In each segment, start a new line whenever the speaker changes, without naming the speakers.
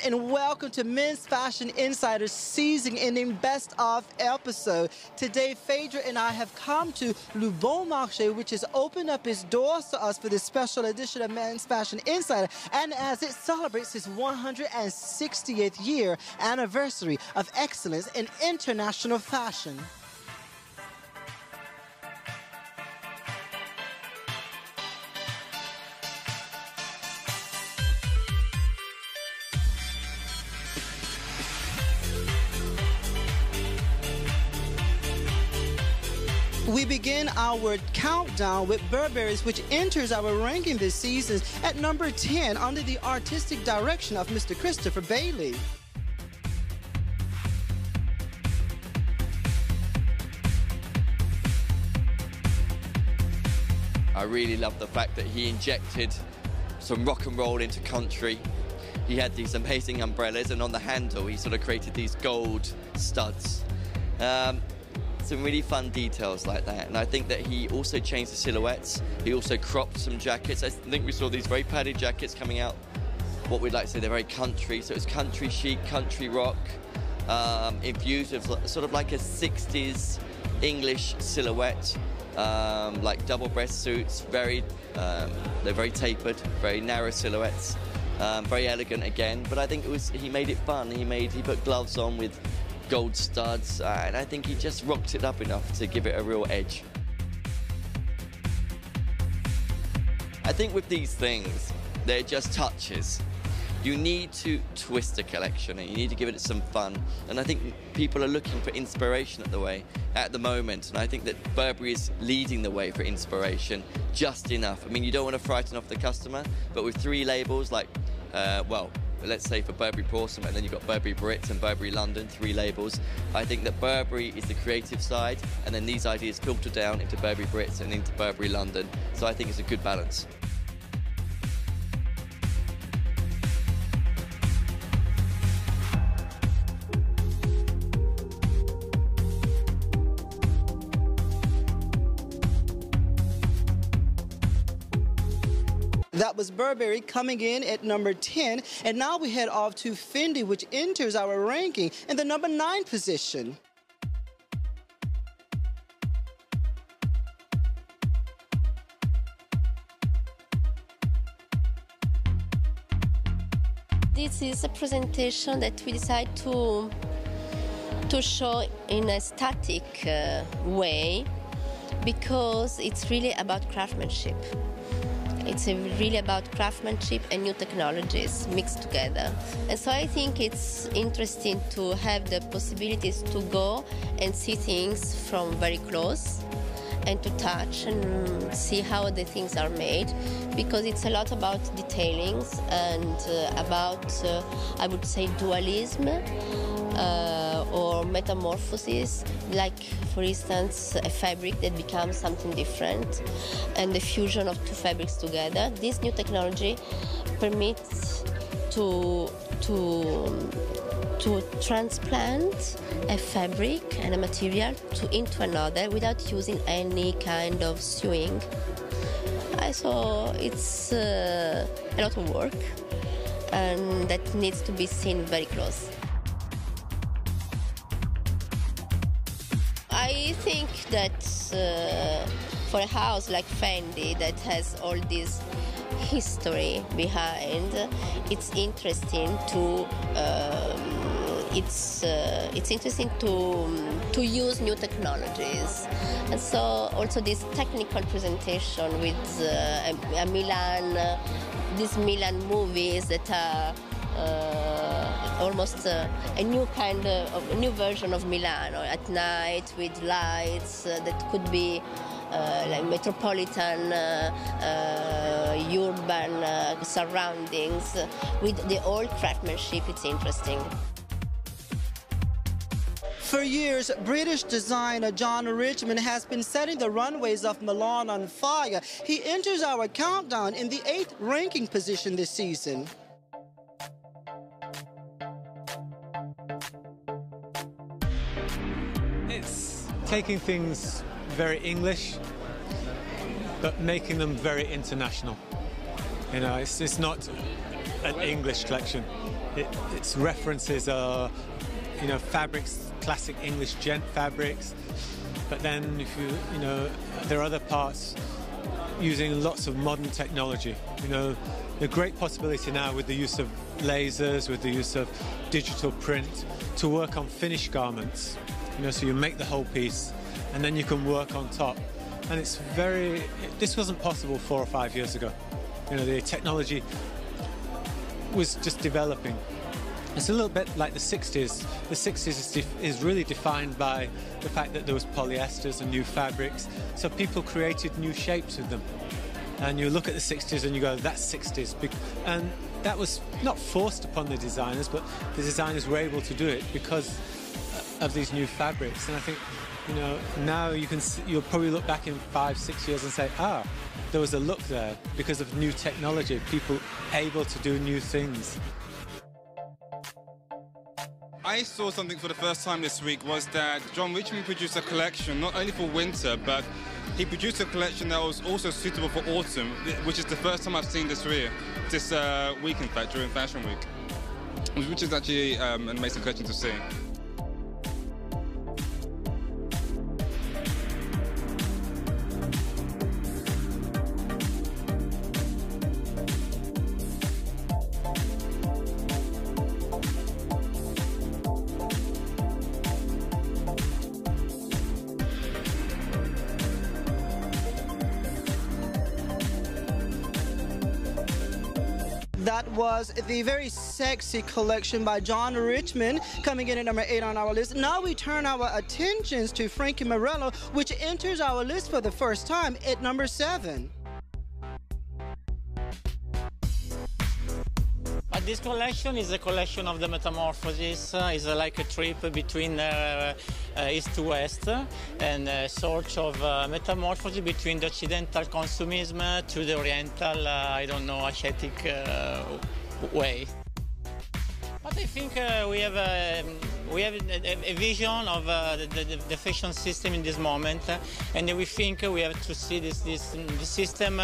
and welcome to Men's Fashion Insider's season-ending Best Of episode. Today, Phaedra and I have come to Le Bon Marché, which has opened up its doors to us for this special edition of Men's Fashion Insider, and as it celebrates its 160th year anniversary of excellence in international fashion. We begin our countdown with Burberry's, which enters our ranking this season at number 10 under the artistic direction of Mr. Christopher Bailey.
I really love the fact that he injected some rock and roll into country. He had these amazing umbrellas, and on the handle he sort of created these gold studs. Some really fun details like that, and I think that he also changed the silhouettes. He also cropped some jackets. I think we saw these very padded jackets coming out, what we'd like to say they're very country, so it's country chic, country rock, infused with sort of like a 60s English silhouette, like double breast suits, they're very tapered, very narrow silhouettes, very elegant again, but I think he made it fun. He put gloves on with gold studs, and I think he just rocked it up enough to give it a real edge. I think with these things, they're just touches. You need to twist a collection and you need to give it some fun, and I think people are looking for inspiration at the moment, and I think that Burberry is leading the way for inspiration just enough. I mean, you don't want to frighten off the customer, but with 3 labels like, let's say for Burberry Portsmouth, and then you've got Burberry Brits and Burberry London, 3 labels. I think that Burberry is the creative side, and then these ideas filter down into Burberry Brits and into Burberry London. So I think it's a good balance.
That was Burberry coming in at number 10, and now we head off to Fendi, which enters our ranking in the number 9 position.
This is a presentation that we decide to show in a static way, because it's really about craftsmanship. It's really about craftsmanship and new technologies mixed together. And so I think it's interesting to have the possibilities to go and see things from very close and to touch and see how the things are made, because it's a lot about detailings and about, I would say, dualism or metamorphosis, like, for instance, a fabric that becomes something different, and the fusion of 2 fabrics together. This new technology permits to transplant a fabric and a material into another without using any kind of sewing. So it's a lot of work, and that needs to be seen very close. I think that for a house like Fendi that has all this history behind, it's interesting to use new technologies, and so also this technical presentation with these Milan movies that are almost a new kind of a new version of Milano at night, with lights that could be like metropolitan, urban surroundings with the old craftsmanship. It's interesting.
For years, British designer John Richmond has been setting the runways of Milan on fire. He enters our countdown in the 8th ranking position this season.
It's taking things very English, but making them very international. You know, it's not an English collection. Its references are, you know, fabrics, classic English gent fabrics. But then, if you know, there are other parts using lots of modern technology. You know, the great possibility now with the use of lasers, with the use of digital print, to work on finished garments. You know, so you make the whole piece, and then you can work on top. And it's very. This wasn't possible 4 or 5 years ago. You know, the technology was just developing. It's a little bit like the 60s. The 60s is really defined by the fact that there was polyesters and new fabrics, so people created new shapes with them. And you look at the 60s and you go, that's 60s. And that was not forced upon the designers, but the designers were able to do it because of these new fabrics. And I think, you know, now you'll probably look back in 5, 6 years and say, there was a look there because of new technology, people able to do new things.
I saw something for the first time this week, was that John Richmond produced a collection not only for winter, but he produced a collection that was also suitable for autumn, which is the first time I've seen this week, in fact, during Fashion Week, which is actually an amazing collection to see.
That was the very sexy collection by John Richmond, coming in at number 8 on our list. Now we turn our attentions to Frankie Morello, which enters our list for the first time at number 7.
This collection is a collection of the metamorphoses. It's like a trip between east to west, and a sort of metamorphosis between the Occidental consumism to the Oriental, I don't know, ascetic way. But I think we have a vision of the fashion system in this moment, and we think we have to see this system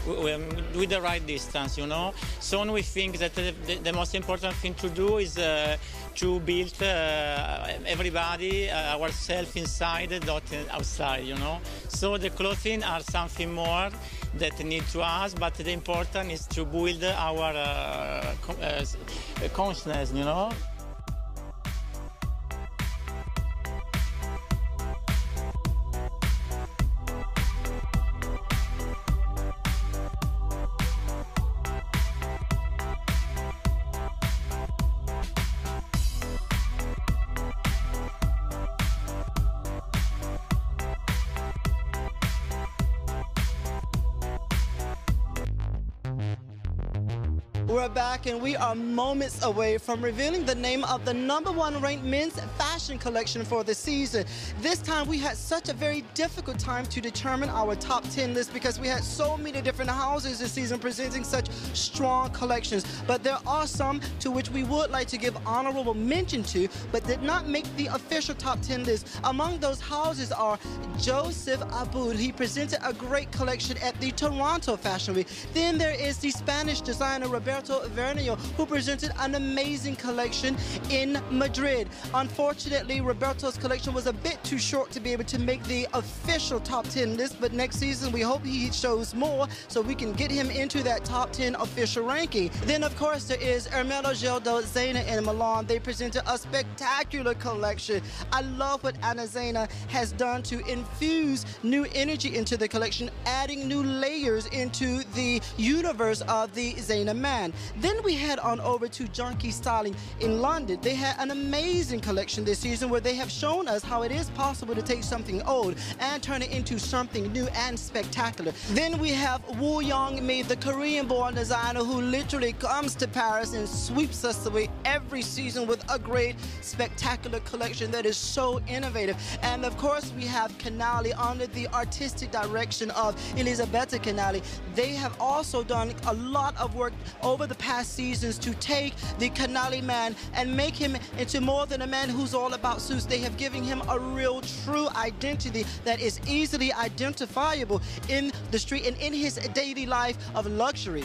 with the right distance, you know. So we think that the most important thing to do is to build everybody, ourselves inside, not outside, you know. So the clothing are something more that need to us, but the important is to build our consciousness, you know.
We're back and we are moments away from revealing the name of the #1 ranked men's fashion collection for the season. This time we had such a very difficult time to determine our top 10 list because we had so many different houses this season presenting such strong collections. But there are some to which we would like to give honorable mention to, but did not make the official top 10 list. Among those houses are Joseph Abud. He presented a great collection at the Toronto Fashion Week. Then there is the Spanish designer Roberto Vernio, who presented an amazing collection in Madrid. Unfortunately, Roberto's collection was a bit too short to be able to make the official top 10 list, but next season we hope he shows more so we can get him into that top 10 official ranking. Then, of course, there is Ermelo Gildo Zena in Milan. They presented a spectacular collection. I love what Anna Zena has done to infuse new energy into the collection, adding new layers into the universe of the Zena man. Then we head on over to Junkie Styling in London. They had an amazing collection this season where they have shown us how it is possible to take something old and turn it into something new and spectacular. Then we have Woo Young-mi, the Korean-born designer who literally comes to Paris and sweeps us away every season with a great, spectacular collection that is so innovative. And of course, we have Canali under the artistic direction of Elisabetta Canali. They have also done a lot of work over the past seasons to take the Canali man and make him into more than a man who's all about suits. They have given him a real, true identity that is easily identifiable in the street and in his daily life of luxury.